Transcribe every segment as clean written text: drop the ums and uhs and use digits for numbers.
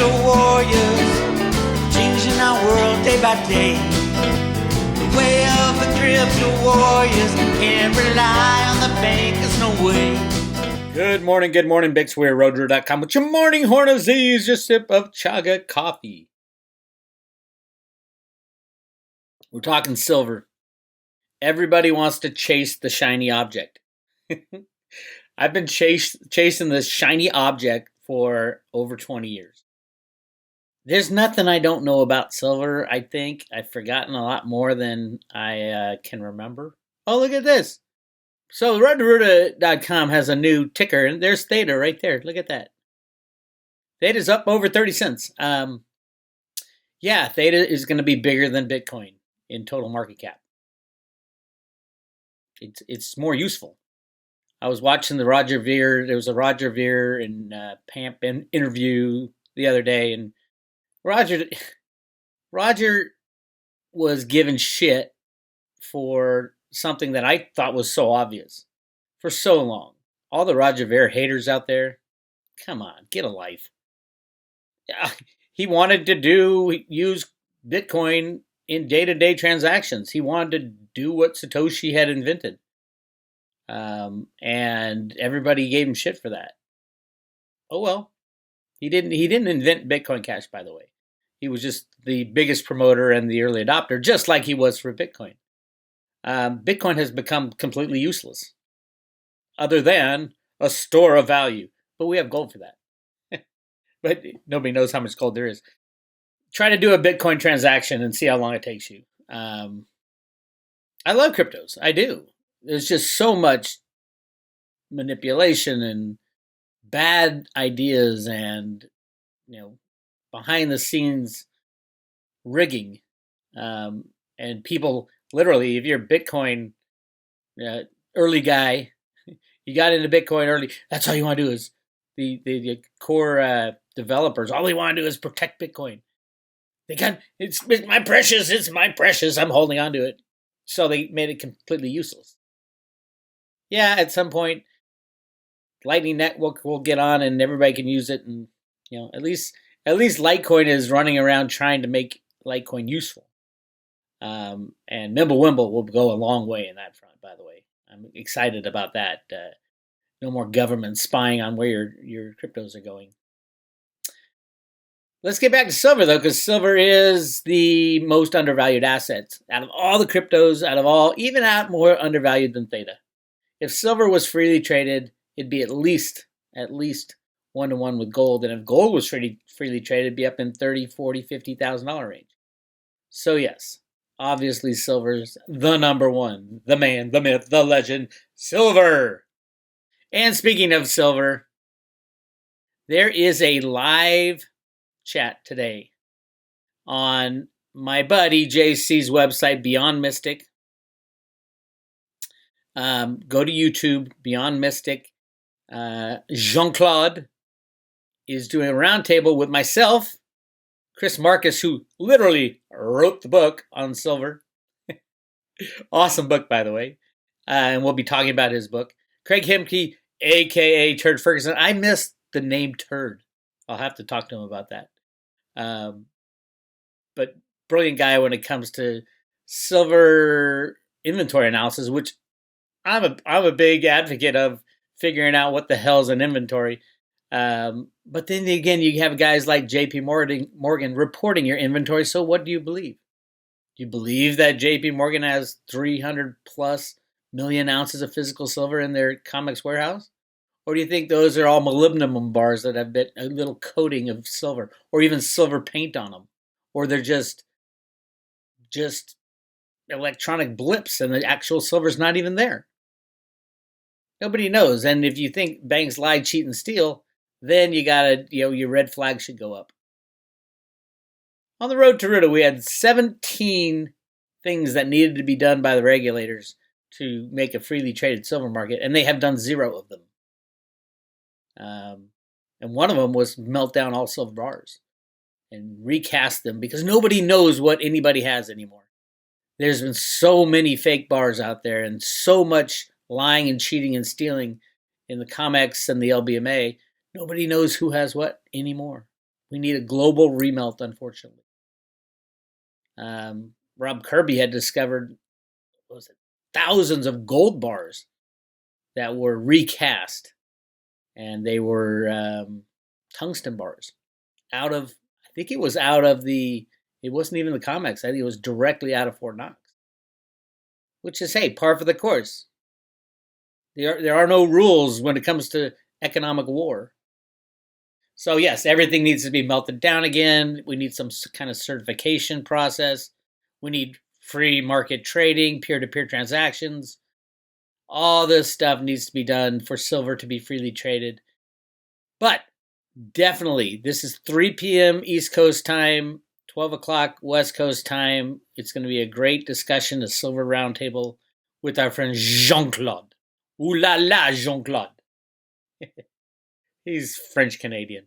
crypto warriors, changing our world day by day. The way of the crypto warriors, can't rely on the bankers, no way. Good morning, Bix Weir, roadrunner.com with your morning horn of Z's, your sip of chaga coffee. We're talking silver. Everybody wants to chase the shiny object. I've been chasing this shiny object for over 20 years. There's nothing I don't know about silver. I think I've forgotten a lot more than I can remember. Oh, look at this. So roadrunner.com has a new ticker, and there's Theta right there. Look at that. Theta's up over 30 cents. Yeah, Theta is going to be bigger than Bitcoin in total market cap. It's more useful. I was watching the Roger Ver. There was a Roger Ver and Pamp interview the other day, and Roger was given shit for something that I thought was so obvious for so long. All the Roger Ver haters out there, come on, get a life. Yeah, he wanted to use Bitcoin in day-to-day transactions. He wanted to do what Satoshi had invented. And everybody gave him shit for that. Oh well. He didn't invent Bitcoin Cash, by the way. He was just the biggest promoter and the early adopter, just like he was for Bitcoin. Bitcoin has become completely useless, other than a store of value. But we have gold for that. But nobody knows how much gold there is. Try to do a Bitcoin transaction and see how long it takes you. I love cryptos. I do. There's just so much manipulation and bad ideas and, behind the scenes rigging. And people literally, if you're a Bitcoin early guy, you got into Bitcoin early, that's all you want to do is the core developers, all they want to do is protect Bitcoin. It's my precious, I'm holding on to it. So they made it completely useless. Yeah, at some point, Lightning Network will get on and everybody can use it, and at least Litecoin is running around trying to make Litecoin useful. And Mimblewimble will go a long way in that front. By the way, I'm excited about that. No more government spying on where your cryptos are going. Let's get back to silver though, because silver is the most undervalued asset out of all the cryptos. Even more undervalued than Theta. If silver was freely traded, it'd be at least 1-to-1 with gold. And if gold was freely traded, it'd be up in $30,000, $40,000, $50,000 range. So yes, obviously silver's the number one. The man, the myth, the legend, silver. And speaking of silver, there is a live chat today on my buddy JC's website, Beyond Mystic. Go to YouTube, Beyond Mystic. Jean-Claude is doing a roundtable with myself, Chris Marcus, who literally wrote the book on silver. Awesome book, by the way. And we'll be talking about his book. Craig Hemke, a.k.a. Turd Ferguson. I missed the name Turd. I'll have to talk to him about that. But brilliant guy when it comes to silver inventory analysis, which I'm a big advocate of figuring out what the hell's an inventory. But then again, you have guys like JP Morgan reporting your inventory. So what do you believe? Do you believe that JP Morgan has 300 plus million ounces of physical silver in their COMEX warehouse? Or do you think those are all molybdenum bars that have a little coating of silver, or even silver paint on them? Or they're just electronic blips and the actual silver's not even there? Nobody knows. And if you think banks lie, cheat, and steal, then you gotta, your red flag should go up. On the road to Ruta, we had 17 things that needed to be done by the regulators to make a freely traded silver market, and they have done 0 of them. And one of them was melt down all silver bars and recast them, because nobody knows what anybody has anymore. There's been so many fake bars out there and so much lying and cheating and stealing in the COMEX and the LBMA. Nobody knows who has what anymore. We need a global remelt, unfortunately. Rob Kirby had discovered, what was it, thousands of gold bars that were recast, and they were tungsten bars out of, I think it was out of it wasn't even the COMEX. I think it was directly out of Fort Knox, which is, hey, par for the course. There are no rules when it comes to economic war. So yes, everything needs to be melted down again. We need some kind of certification process. We need free market trading, peer-to-peer transactions. All this stuff needs to be done for silver to be freely traded. But definitely, this is 3 p.m. East Coast time, 12 o'clock West Coast time. It's going to be a great discussion, a silver roundtable with our friend Jean-Claude. Ooh la la, Jean-Claude. He's French-Canadian.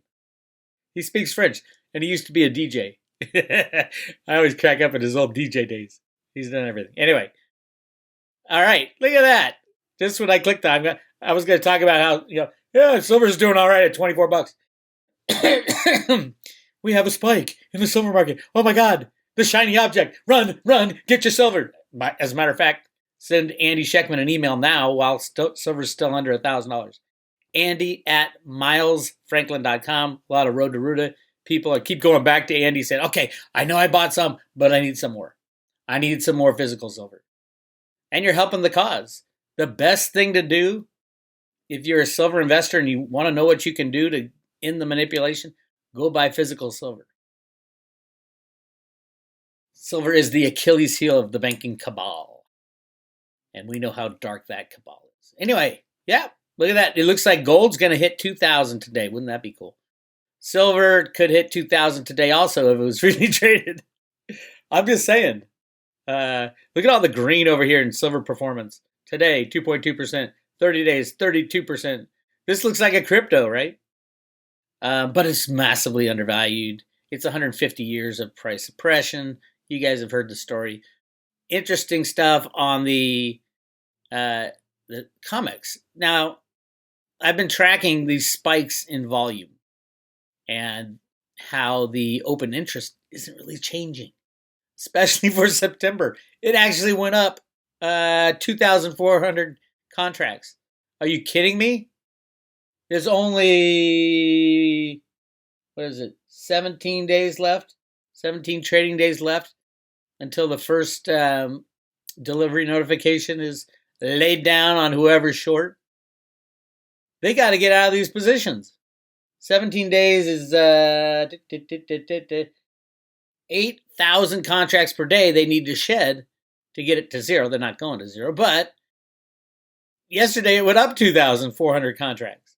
He speaks French, and he used to be a DJ. I always crack up at his old DJ days. He's done everything. Anyway. All right, look at that. Just when I clicked on, I was going to talk about how, silver's doing all right at $24. We have a spike in the silver market. Oh my God, the shiny object. Run, get your silver. As a matter of fact, send Andy Schectman an email now while silver's still under $1,000. Andy@milesfranklin.com. A lot of Road to Ruta people. I keep going back to Andy saying, okay, I know I bought some, but I need some more. I need some more physical silver. And you're helping the cause. The best thing to do if you're a silver investor and you want to know what you can do to end the manipulation, go buy physical silver. Silver is the Achilles heel of the banking cabal. And we know how dark that cabal is. Anyway, yeah, look at that. It looks like gold's going to hit 2,000 today. Wouldn't that be cool? Silver could hit 2,000 today also if it was freely traded. I'm just saying. Look at all the green over here in silver performance. Today, 2.2%. 30 days, 32%. This looks like a crypto, right? But it's massively undervalued. It's 150 years of price suppression. You guys have heard the story. Interesting stuff on the COMEX. Now, I've been tracking these spikes in volume and how the open interest isn't really changing, especially for September. It actually went up 2,400 contracts. Are you kidding me? There's only, 17 days left? 17 trading days left until the first delivery notification is laid down on whoever's short. They got to get out of these positions. 17 days is 8,000 contracts per day they need to shed to get it to zero. They're not going to zero, but yesterday it went up 2,400 contracts.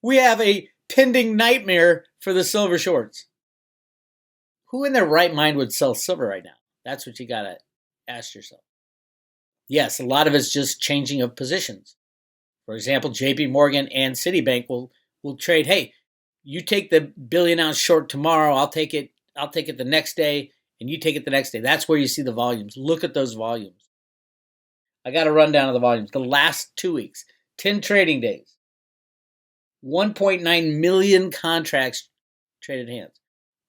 We have a pending nightmare for the silver shorts. Who in their right mind would sell silver right now? That's what you got to ask yourself. Yes, a lot of it's just changing of positions. For example, JP Morgan and Citibank will trade, hey, you take the billion ounce short tomorrow, I'll take it the next day, and you take it the next day. That's where you see the volumes. Look at those volumes. I got a rundown of the volumes. The last 2 weeks, 10 trading days, 1.9 million contracts traded hands.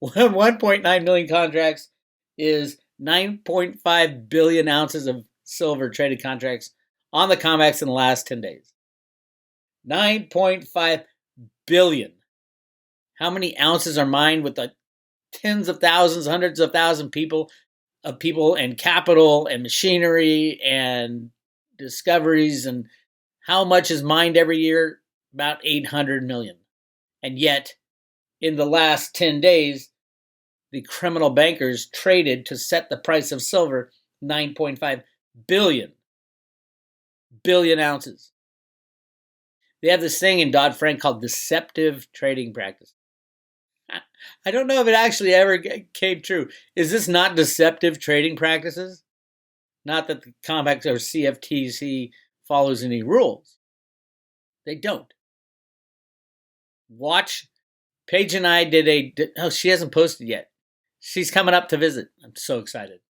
1.9 million contracts is 9.5 billion ounces of silver traded contracts on the COMEX in the last 10 days. 9.5 billion. How many ounces are mined with the tens of thousands, hundreds of thousands of people and capital and machinery and discoveries, and how much is mined every year? About 800 million. And yet, in the last 10 days, the criminal bankers traded to set the price of silver 9.5 billion ounces. They have this thing in Dodd-Frank called deceptive trading practice. I don't know if it actually ever came true. Is this not deceptive trading practices? Not that the COMEX or CFTC follows any rules. They don't. Watch. Paige and I she hasn't posted yet. She's coming up to visit. I'm so excited.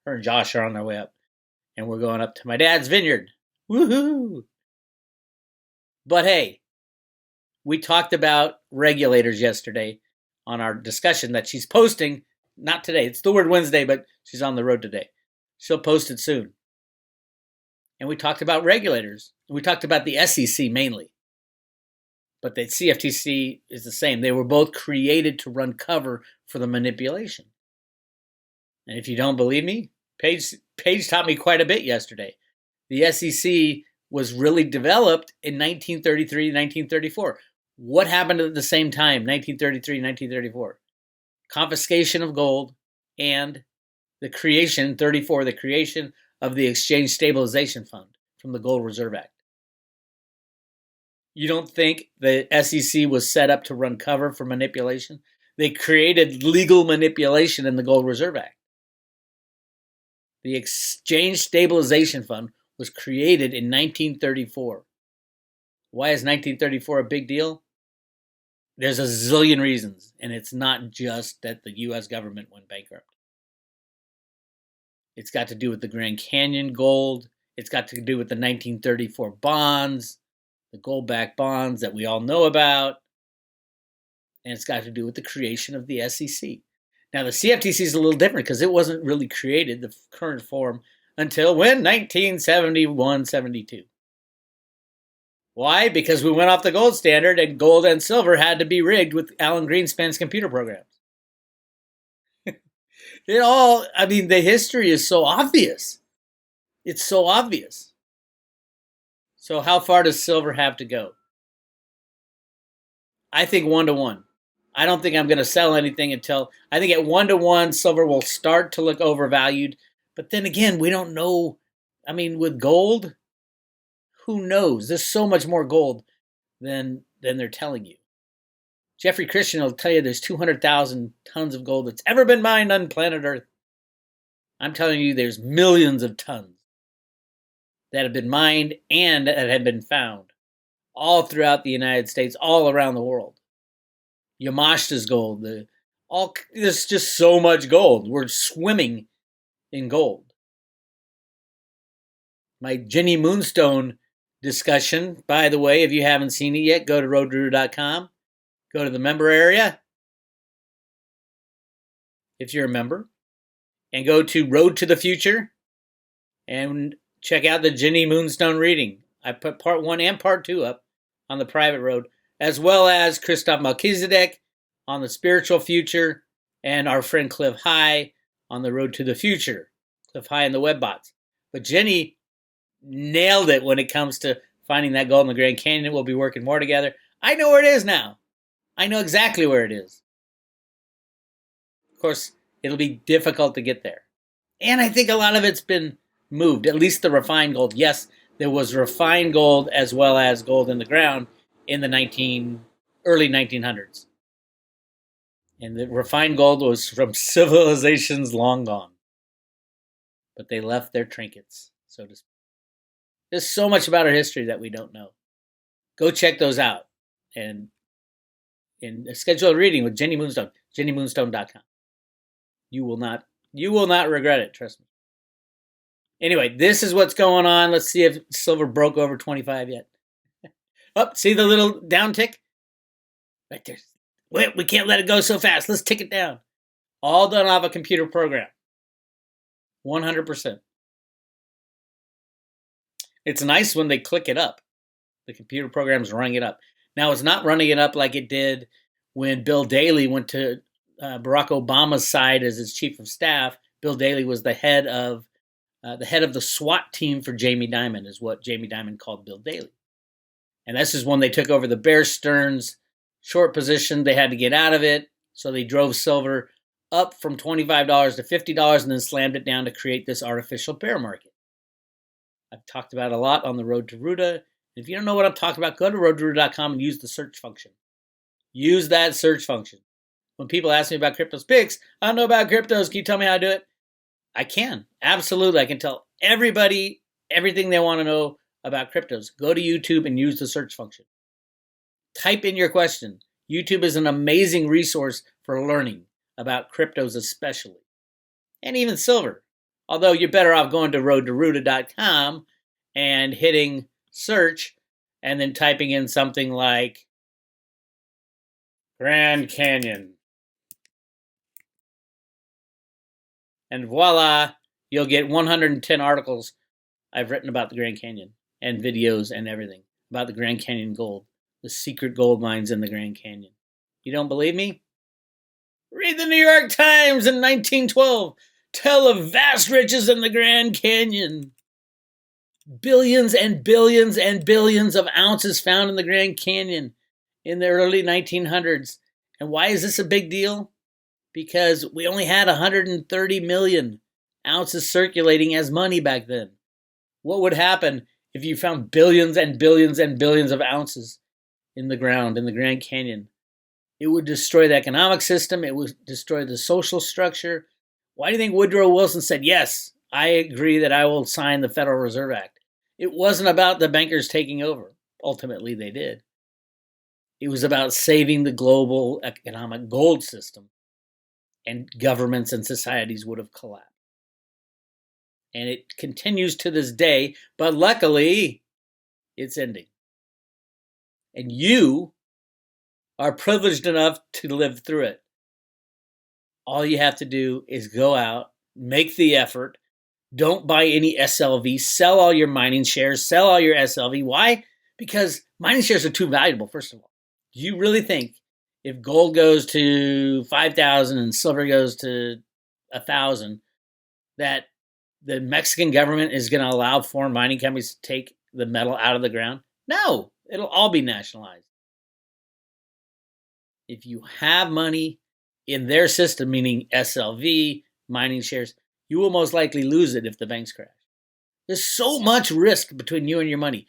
Her and Josh are on their way up. And we're going up to my dad's vineyard. Woohoo! But hey, we talked about regulators yesterday. on our discussion that she's posting, not today. It's the word Wednesday, but she's on the road today. She'll post it soon. And we talked about regulators. We talked about the SEC mainly. But the CFTC is the same. They were both created to run cover for the manipulation. And if you don't believe me, Paige taught me quite a bit yesterday. The SEC was really developed in 1933, 1934. What happened at the same time, 1933, 1934? Confiscation of gold and the creation, 34, the creation of the Exchange Stabilization Fund from the Gold Reserve Act. You don't think the SEC was set up to run cover for manipulation? They created legal manipulation in the Gold Reserve Act. The Exchange Stabilization Fund was created in 1934. Why is 1934 a big deal? There's a zillion reasons, and it's not just that the U.S. government went bankrupt. It's got to do with the Grand Canyon gold. It's got to do with the 1934 bonds, the gold-backed bonds that we all know about. And it's got to do with the creation of the SEC. Now, the CFTC is a little different because it wasn't really created, the current form, until when? 1971-72. Why? Because we went off the gold standard and gold and silver had to be rigged with Alan Greenspan's computer programs. The history is so obvious. It's so obvious. So how far does silver have to go? I think 1-to-1. I don't think I'm going to sell anything until, I think at 1-to-1, silver will start to look overvalued. But then again, we don't know. With gold, who knows? There's so much more gold than they're telling you. Jeffrey Christian will tell you there's 200,000 tons of gold that's ever been mined on planet Earth. I'm telling you there's millions of tons that have been mined and that have been found all throughout the United States, all around the world. Yamashita's gold. There's just so much gold. We're swimming in gold. My Jenny Moonstone discussion, by the way, if you haven't seen it yet, go to roadrooter.com. Go to the member area, if you're a member, and go to Road to the Future and check out the Jenny Moonstone reading. I put part 1 and part 2 up on the private road, as well as Christoph Melchizedek on the spiritual future and our friend Cliff High on the Road to the Future. Cliff High and the Webbots. But Jenny nailed it when it comes to finding that gold in the Grand Canyon. We'll be working more together. I know where it is now. I know exactly where it is. Of course, it'll be difficult to get there. And I think a lot of it's been moved, at least the refined gold. Yes, there was refined gold as well as gold in the ground in the early 1900s. And the refined gold was from civilizations long gone. But they left their trinkets, so to speak. There's so much about our history that we don't know. Go check those out and schedule a reading with Jenny Moonstone, jennymoonstone.com. You will not regret it, trust me. Anyway, this is what's going on. Let's see if silver broke over 25 yet. See the little down tick? Right there. Wait, we can't let it go so fast. Let's tick it down. All done off a computer program. 100%. It's nice when they click it up. The computer program's running it up. Now, it's not running it up like it did when Bill Daley went to Barack Obama's side as his chief of staff. Bill Daley was the head of the SWAT team for Jamie Dimon, is what Jamie Dimon called Bill Daley. And this is when they took over the Bear Stearns short position. They had to get out of it, so they drove silver up from $25 to $50 and then slammed it down to create this artificial bear market. I've talked about it a lot on the Road to Ruta. If you don't know what I'm talking about, go to roadruta.com and use the search function. Use that search function. When people ask me about cryptos, Bix, I don't know about cryptos. Can you tell me how to do it? I can. Absolutely. I can tell everybody everything they want to know about cryptos. Go to YouTube and use the search function. Type in your question. YouTube is an amazing resource for learning about cryptos especially. And even silver. Although you're better off going to roadtoruta.com and hitting search and then typing in something like Grand Canyon. and voila, you'll get 110 articles I've written about the Grand Canyon and videos and everything about the Grand Canyon gold, the secret gold mines in the Grand Canyon. You don't believe me? Read the New York Times in 1912. Tell of vast riches in the Grand Canyon. Billions and billions and billions of ounces found in the Grand Canyon in the early 1900s. And why is this a big deal? Because we only had 130 million ounces circulating as money back then. What would happen if you found billions and billions and billions of ounces in the ground, in the Grand Canyon? It would destroy the economic system. It would destroy the social structure. Why do you think Woodrow Wilson said, yes, I agree that I will sign the Federal Reserve Act? It wasn't about the bankers taking over. Ultimately, they did. It was about saving the global economic gold system, and governments and societies would have collapsed. And it continues to this day, but luckily, it's ending. And you are privileged enough to live through it. All you have to do is go out, make the effort, don't buy any SLV, sell all your mining shares, sell all your SLV. Why? Because mining shares are too valuable, first of all. Do you really think if gold goes to 5,000 and silver goes to 1,000, that the Mexican government is going to allow foreign mining companies to take the metal out of the ground? No, it'll all be nationalized. If you have money in their system, meaning SLV, mining shares, you will most likely lose it if the banks crash. There's so much risk between you and your money.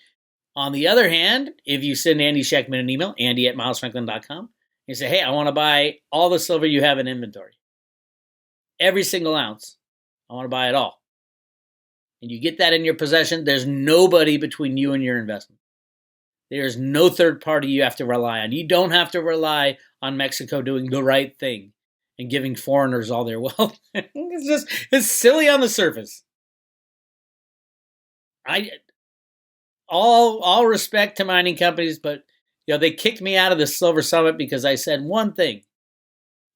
On the other hand, if you send Andy Schectman an email, andy@milesfranklin.com, and say, hey, I want to buy all the silver you have in inventory. Every single ounce. I want to buy it all. And you get that in your possession, there's nobody between you and your investment. There's no third party you have to rely on. You don't have to rely on Mexico doing the right thing and giving foreigners all their wealth. It's silly on the surface. All respect to mining companies, but they kicked me out of the Silver Summit because I said one thing.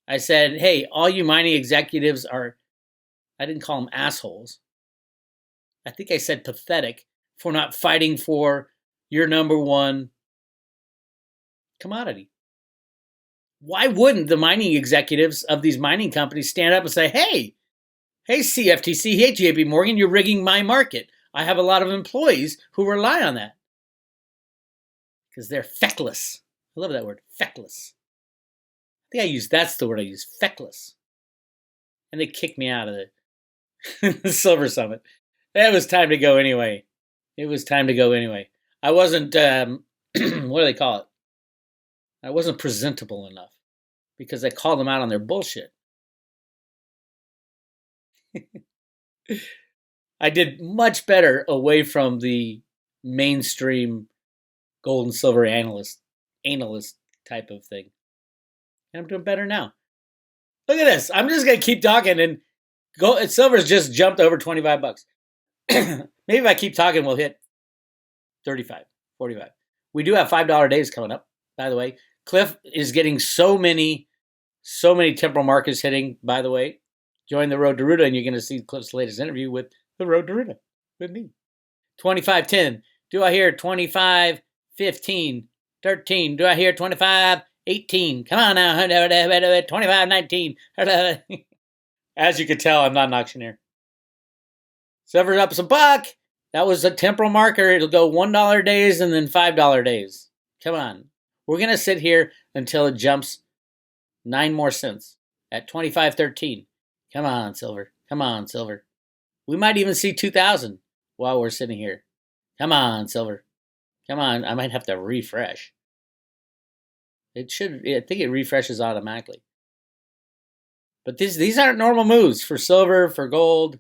I said, hey, all you mining executives are, I didn't call them assholes. I think I said pathetic for not fighting for your number one commodity. Why wouldn't the mining executives of these mining companies stand up and say, hey CFTC, hey JP Morgan, you're rigging my market. I have a lot of employees who rely on that. Because they're feckless. I love that word, feckless. That's the word I use, feckless. And they kicked me out of the Silver Summit. It was time to go anyway. I wasn't, what do they call it? I wasn't presentable enough because I called them out on their bullshit. I did much better away from the mainstream gold and silver analyst type of thing. And I'm doing better now. Look at this. I'm just going to keep talking, and gold and silver's just jumped over $25. Maybe if I keep talking, we'll hit 35, 45. We do have $5 days coming up, by the way. Cliff is getting so many temporal markers hitting, by the way. Join the Road to Ruta, and you're going to see Cliff's latest interview with the Road to Ruta with me. 25.10. Do I hear 25.15? 13. Do I hear 25.18? Come on now. 25.19. As you can tell, I'm not an auctioneer. Silver's up some buck. That was a temporal marker. It'll go $1 days and then $5 days. Come on. We're going to sit here until it jumps 9 more cents at 25.13. Come on, silver. Come on, silver. We might even see 2,000 while we're sitting here. Come on, silver. Come on. I might have to refresh. I think it refreshes automatically. But these aren't normal moves for silver, for gold.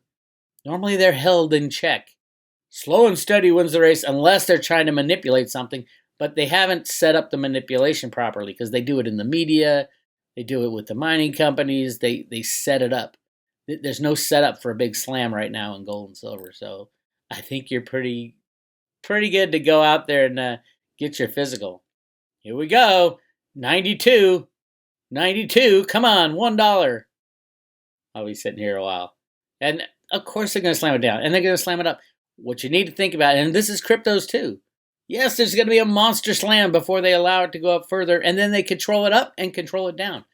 Normally they're held in check. Slow and steady wins the race unless they're trying to manipulate something, but they haven't set up the manipulation properly because they do it in the media. They do it with the mining companies. They set it up. There's no setup for a big slam right now in gold and silver. So I think you're pretty good to go out there and get your physical. Here we go. 92. Come on, $1. I'll be sitting here a while. And of course they're going to slam it down, and they're going to slam it up. What you need to think about, and this is cryptos too. Yes, there's going to be a monster slam before they allow it to go up further, and then they control it up and control it down.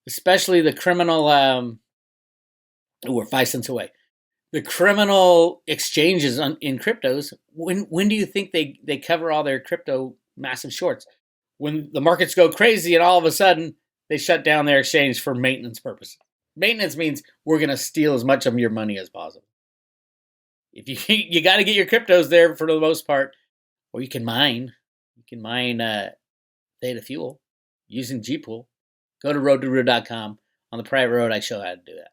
Especially the criminal, we're 5 cents away. The criminal exchanges in cryptos, when do you think they cover all their crypto massive shorts? When the markets go crazy and all of a sudden they shut down their exchange for maintenance purposes. Maintenance means we're going to steal as much of your money as possible. If you got to get your cryptos there for the most part, or you can mine. You can mine Theta Fuel using Gpool. Go to roadtoroot.com. On the private road, I show how to do that.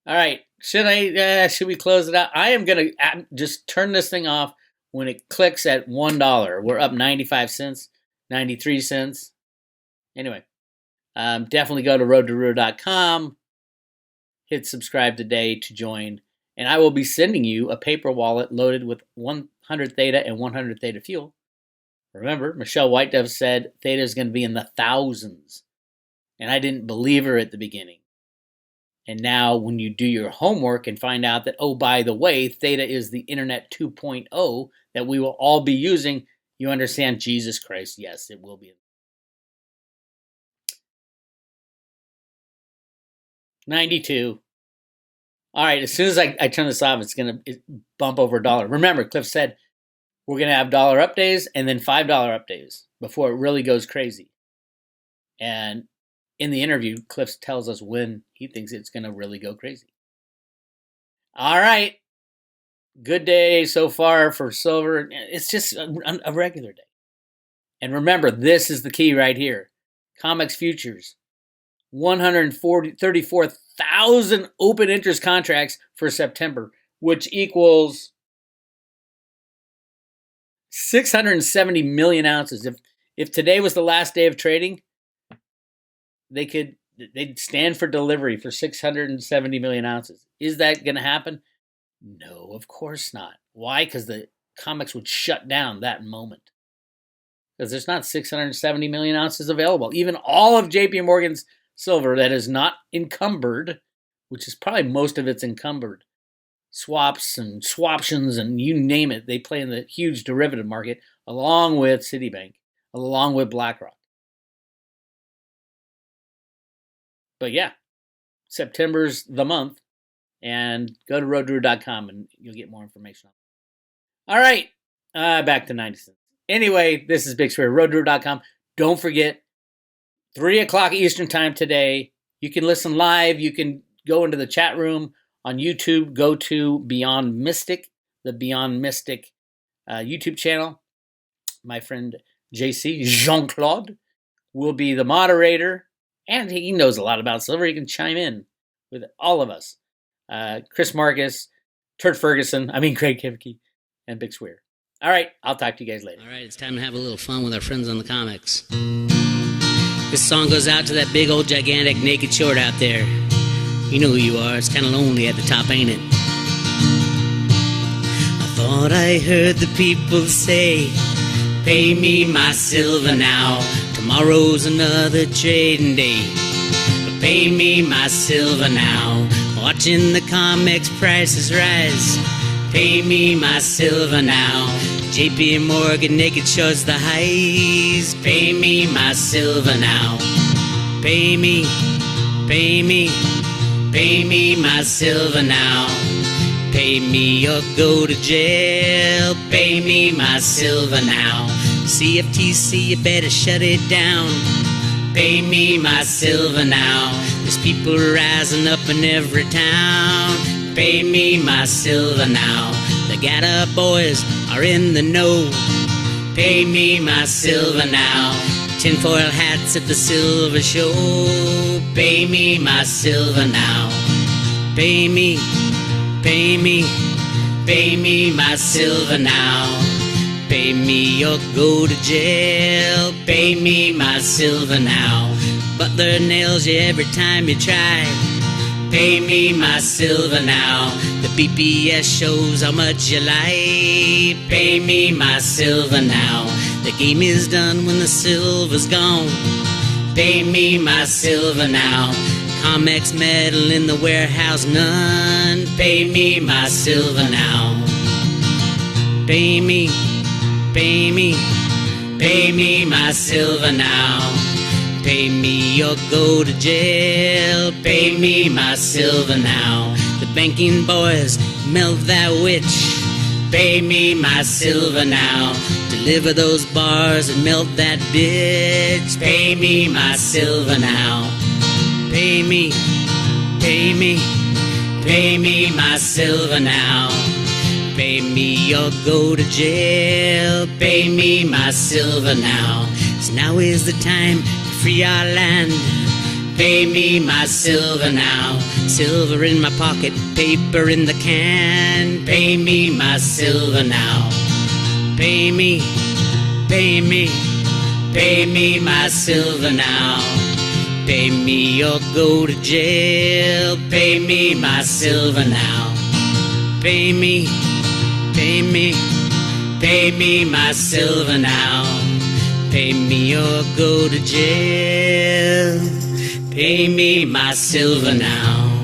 All right, should we close it out? I am going to just turn this thing off when it clicks at $1. We're up 95 cents, 93 cents. Anyway, definitely go to roadtoroot.com. Hit subscribe today to join. And I will be sending you a paper wallet loaded with 100 Theta and 100 Theta Fuel. Remember, Michelle Whitedove said Theta is going to be in the thousands. And I didn't believe her at the beginning. And now when you do your homework and find out that, oh, by the way, Theta is the Internet 2.0 that we will all be using, you understand, Jesus Christ, yes, it will be. 92. All right, as soon as I turn this off, it's going to bump over $1. Remember, Cliff said we're going to have $1 up days and then $5 up days before it really goes crazy. And in the interview, Cliff tells us when he thinks it's going to really go crazy. All right. Good day so far for silver. It's just a regular day. And remember, this is the key right here. COMEX futures. 134,000 open interest contracts for September, which equals 670 million ounces. If today was the last day of trading, they'd stand for delivery for 670 million ounces. Is that going to happen? No, of course not. Why? Because the COMEX would shut down that moment. Because there's not 670 million ounces available. Even all of JP Morgan's silver that is not encumbered, which is probably most of it's encumbered, swaps and swaptions and you name it, they play in the huge derivative market along with Citibank, along with BlackRock. But yeah, September's the month, and go to roadtoroot.com and you'll get more information. All right, back to 90 cents. Anyway, this is Bix Weir, roadtoroot.com. Don't forget, 3 o'clock Eastern time today. You can listen live. You can go into the chat room on YouTube. Go to Beyond Mystic, the Beyond Mystic YouTube channel. My friend JC, Jean-Claude, will be the moderator. And he knows a lot about silver. He can chime in with all of us. Chris Marcus, Craig Kivke, and Bix Weir. All right, I'll talk to you guys later. All right, it's time to have a little fun with our friends on the COMEX. This song goes out to that big old gigantic naked short out there. You know who you are. It's kind of lonely at the top, ain't it? I thought I heard the people say, pay me my silver now. Tomorrow's another trading day. But pay me my silver now. Watching the COMEX prices rise. Pay me my silver now. JP Morgan naked shows the highs. Pay me my silver now. Pay me, pay me, pay me my silver now. Pay me or go to jail. Pay me my silver now. CFTC, you better shut it down. Pay me my silver now. There's people rising up in every town. Pay me my silver now. The Gatta boys are in the know. Pay me my silver now. Tinfoil hats at the silver show. Pay me my silver now. Pay me, pay me, pay me my silver now. Pay me or go to jail. Pay me my silver now. Butler nails you every time you try. Pay me my silver now. The BPS shows how much you lie. Pay me my silver now. The game is done when the silver's gone. Pay me my silver now. COMEX metal in the warehouse, none. Pay me my silver now. Pay me, pay me, pay me my silver now. Pay me or go to jail. Pay me my silver now. The banking boys melt that witch. Pay me my silver now. Deliver those bars and melt that bitch. Pay me my silver now. Pay me, pay me, pay me my silver now. Pay me or go to jail. Pay me my silver now. 'Cause now is the time to free our land. Pay me my silver now. Silver in my pocket, paper in the can. Pay me my silver now. Pay me, pay me, pay me my silver now. Pay me or go to jail. Pay me my silver now. Pay me, pay me, pay me my silver now. Pay me or go to jail. Pay me my silver now.